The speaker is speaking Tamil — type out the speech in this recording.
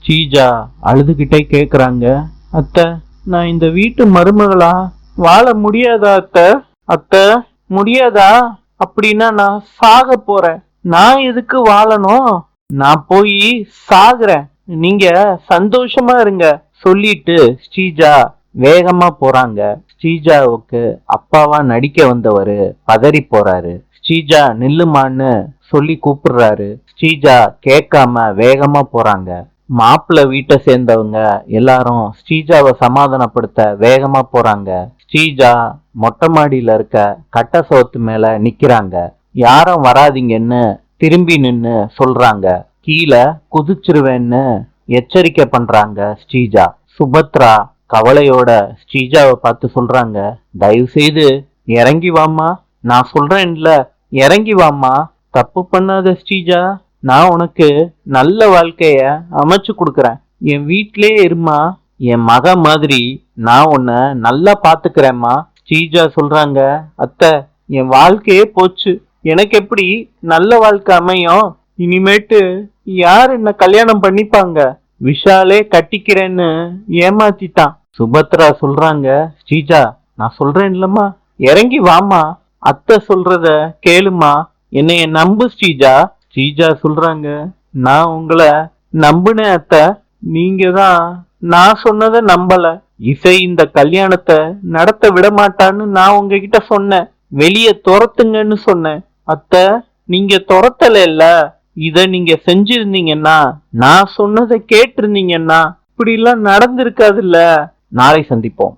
ஸ்ரீஜா அழுதுகிட்டே கேக்குறாங்க, அத்தை நான் இந்த வீட்டு மருமகளா வாழ முடியாதா அத்தை? அத்தை முடியாதா? அப்படின்னா நான் சாக போறேன். நான் எதுக்கு வாழணும்? நான் போய் சாகுறேன். நீங்க சந்தோஷமா இருங்க சொல்லிட்டு ஸ்ரீஜா வேகமா போறாங்க. ஸ்ரீஜாவுக்கு அப்பாவா நடிக்க வந்தவரு பதறி போறாரு. ஸ்ரீஜா நில்லுமான்னு சொல்லி கூப்பிடுறாரு. ஸ்ரீஜா கேட்காம வேகமா போறாங்க. மாப்பிள்ள வீட்டை சேர்ந்தவங்க எல்லாரும் ஸ்ரீஜாவை சமாதானப்படுத்த வேகமா போறாங்க. ஸ்ரீஜா மொட்டை மாடியில இருக்க கட்ட சோத்து மேல நிக்கிறாங்க. யாரும் வராதிங்கன்னு திரும்பி நின்னு சொல்றாங்க. கீழே குதிச்சிருவேன்னு எச்சரிக்கை பண்றாங்க ஸ்ரீஜா. சுபத்ரா கவலையோட ஸ்ரீஜாவை பார்த்து சொல்றாங்க, தயவு செய்து இறங்கி வாமா, நான் சொல்றேன்ல இறங்கி வாமா, தப்பு பண்ணாத ஸ்ரீஜா, நான் உனக்கு நல்ல வாழ்க்கைய அமைச்சு கொடுக்கறேன். என் வீட்டிலே இருமா, என் மக மாதிரி நான் உன்னை நல்லா பாத்துக்கிறேம்மா. ஸ்ரீஜா சொல்றாங்க, அத்தை என் வாழ்க்கையே போச்சு, எனக்கு எப்படி நல்ல வாழ்க்கை அமையும்? இனிமேட்டு யார் என்ன கல்யாணம் பண்ணிப்பாங்க? விஷாலே கட்டிக்கிறேன்னு ஏமாத்திட்டான். சுபத்ரா சொல்றாங்க, ஸ்ரீஜா நான் சொல்றேன் இல்லம்மா, இறங்கி வாமா, அத்தை சொல்றத கேளுமா, என்னைய நம்பு ஸ்ரீஜா. ஸ்ரீஜா சொல்றாங்க, நான் உங்களை நம்புனேன் அத்தை, நீங்க தான் நான் சொன்னதை நம்பல. இசை இந்த கல்யாணத்தை நடத்த விட மாட்டான்னு நான் உங்ககிட்ட சொன்னேன், வெளியே துரத்துங்கன்னு சொன்னேன். அத்தை நீங்க துரத்தல இல்ல, இத நீங்க செஞ்சிருந்தீங்கன்னா, நான் சொன்னதை கேட்டிருந்தீங்கன்னா இப்படி எல்லாம் நடந்திருக்காதுல்ல. நாளை சந்திப்போம்.